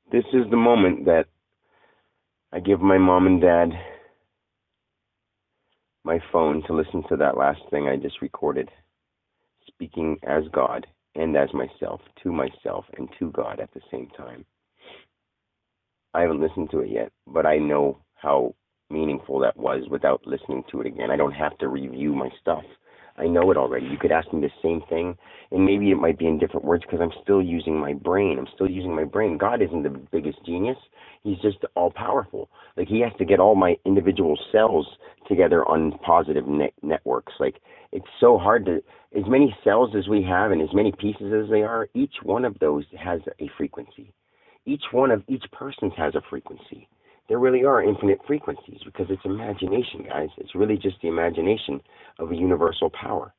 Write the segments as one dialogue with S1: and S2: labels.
S1: This is the moment that I give my mom and dad my phone to listen to that last thing I just recorded, speaking as God and as myself and to God at the same time. I haven't listened to it yet, but I know how meaningful that was without listening to it again. I don't have to review my stuff. I know it already. You could ask me the same thing, and maybe it might be in different words because I'm still using my brain. I'm still using my brain. God isn't the biggest genius. He's just all powerful. Like, he has to get all my individual cells together on positive networks. Like, it's so hard to, as many cells as we have and as many pieces as they are, each one of those has a frequency. Each person's has a frequency. There really are infinite frequencies because it's imagination, guys. It's really just the imagination of a universal power.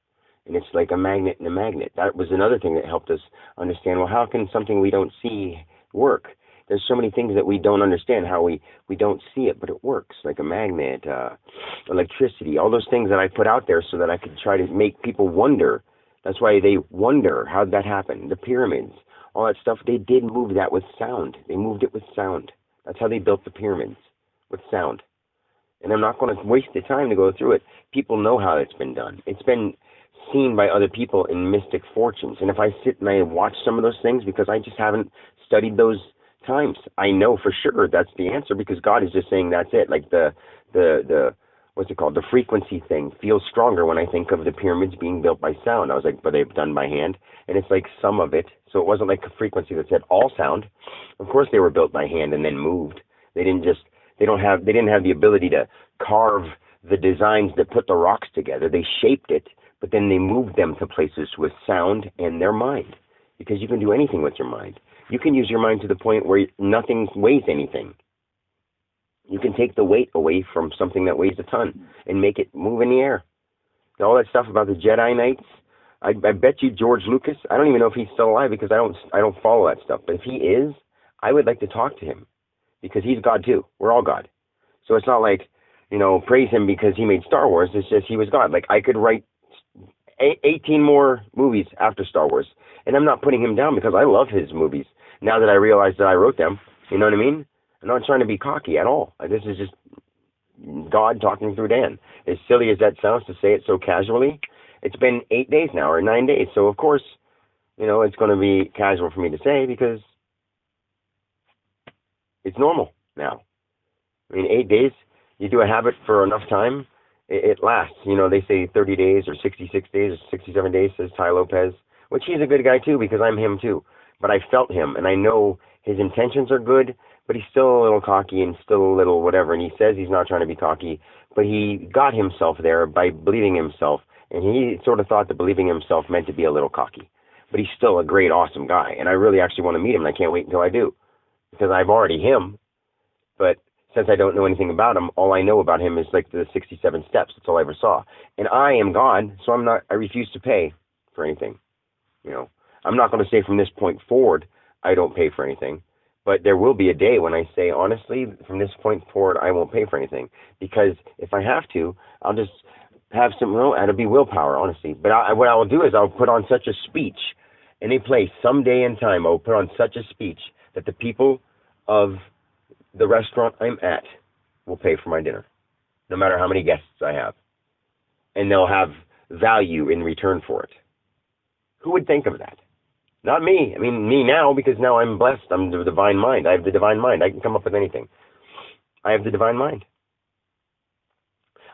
S1: And it's like a magnet and a magnet. That was another thing that helped us understand, well, how can something we don't see work? There's so many things that we don't understand, how we don't see it, but it works, like a magnet, electricity, all those things that I put out there so that I could try to make people wonder. That's why they wonder, how did that happen? The pyramids, all that stuff, they did move that with sound. They moved it with sound. That's how they built the pyramids, with sound. And I'm not going to waste the time to go through it. People know how it's been done. It's been seen by other people in mystic fortunes. And if I sit and I watch some of those things, because I just haven't studied those times, I know for sure that's the answer, because God is just saying that's it. Like the what's it called? The frequency thing feels stronger when I think of the pyramids being built by sound. I was like, but they've done by hand. And it's like some of it. So it wasn't like a frequency that said all sound. Of course they were built by hand and then moved. They didn't have the ability to carve the designs that put the rocks together. They shaped it, but then they moved them to places with sound and their mind. Because you can do anything with your mind. You can use your mind to the point where nothing weighs anything. You can take the weight away from something that weighs a ton and make it move in the air. All that stuff about the Jedi Knights, I bet you George Lucas, I don't even know if he's still alive because I don't follow that stuff. But if he is, I would like to talk to him because he's God too. We're all God. So it's not like, praise him because he made Star Wars. It's just he was God. Like, I could write 18 more movies after Star Wars. And I'm not putting him down because I love his movies. Now that I realize that I wrote them, you know what I mean? I'm not trying to be cocky at all. This is just God talking through Dan. As silly as that sounds to say it so casually, it's been 8 days now, or 9 days. So, of course, it's going to be casual for me to say because it's normal now. I mean, 8 days, you do a habit for enough time, it lasts. They say 30 days or 66 days or 67 days, says Ty Lopez, which he's a good guy too because I'm him too. But I felt him, and I know his intentions are good, but he's still a little cocky and still a little whatever. And he says he's not trying to be cocky, but he got himself there by believing himself. And he sort of thought that believing himself meant to be a little cocky. But he's still a great, awesome guy. And I really actually want to meet him, and I can't wait until I do. Because I've already him. But since I don't know anything about him, all I know about him is like the 67 steps. That's all I ever saw. And I am God, so I refuse to pay for anything. I'm not going to say from this point forward, I don't pay for anything. But there will be a day when I say, honestly, from this point forward, I won't pay for anything. Because if I have to, I'll just have it'll be willpower, honestly. But what I will do is I'll put on such a speech, any place, someday in time, I'll put on such a speech that the people of the restaurant I'm at will pay for my dinner, no matter how many guests I have. And they'll have value in return for it. Who would think of that? Not me. I mean, me now, because now I'm blessed. I'm the divine mind. I have the divine mind. I can come up with anything. I have the divine mind.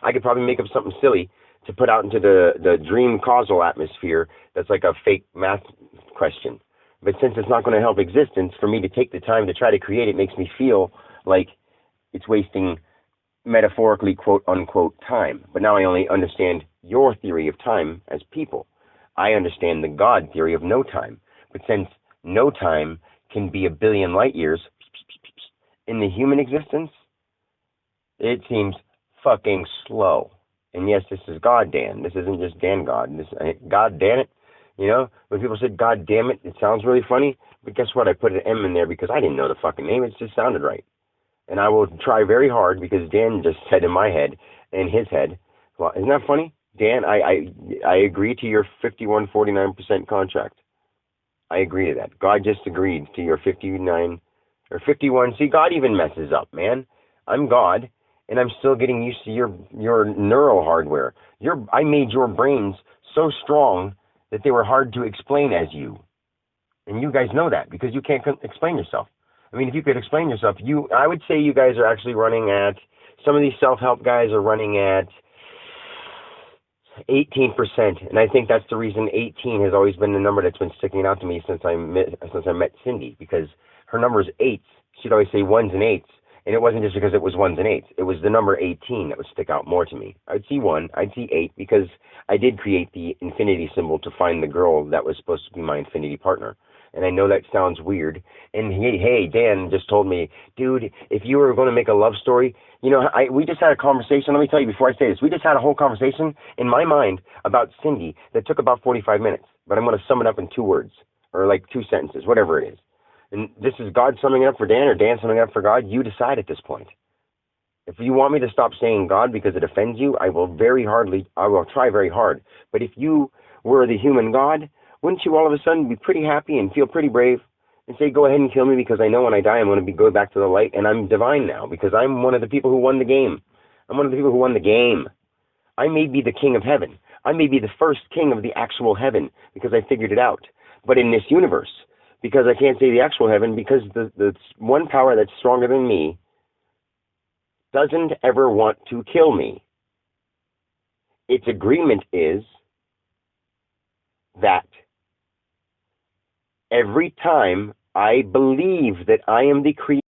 S1: I could probably make up something silly to put out into the dream causal atmosphere that's like a fake math question. But since it's not going to help existence, for me to take the time to try to create it makes me feel like it's wasting, metaphorically, quote unquote, time. But now I only understand your theory of time as people. I understand the God theory of no time. But since no time can be a billion light years in the human existence, it seems fucking slow. And yes, this is God Dan. This isn't just Dan God. God damn it. When people say God damn it, it sounds really funny. But guess what? I put an M in there because I didn't know the fucking name. It just sounded right. And I will try very hard because Dan just said in my head, in his head, well, isn't that funny? Dan, I agree to your 51.49% contract. I agree to that. God just agreed to your or 51. See, God even messes up, man. I'm God, and I'm still getting used to your neural hardware. I made your brains so strong that they were hard to explain as you. And you guys know that because you can't explain yourself. I mean, if you could explain yourself, I would say you guys are actually running at, some of these self-help guys are running at 18%, and I think that's the reason 18 has always been the number that's been sticking out to me since I met Cindy, because her number is 8. She'd always say 1s and 8s, and it wasn't just because it was 1s and 8s. It was the number 18 that would stick out more to me. I'd see 1, I'd see 8, because I did create the infinity symbol to find the girl that was supposed to be my infinity partner. And I know that sounds weird. And hey, Dan just told me, dude, if you were going to make a love story, we just had a conversation. Let me tell you before I say this, we just had a whole conversation in my mind about Cindy that took about 45 minutes. But I'm going to sum it up in 2 words, or like 2 sentences, whatever it is. And this is God summing it up for Dan, or Dan summing it up for God. You decide at this point. If you want me to stop saying God because it offends you, I will try very hard. But if you were the human God, wouldn't you all of a sudden be pretty happy and feel pretty brave and say, go ahead and kill me because I know when I die I'm going to go back to the light and I'm divine now because I'm one of the people who won the game. I'm one of the people who won the game. I may be the king of heaven. I may be the first king of the actual heaven because I figured it out. But in this universe, because I can't say the actual heaven, because the one power that's stronger than me doesn't ever want to kill me. Its agreement is that every time I believe that I am the creator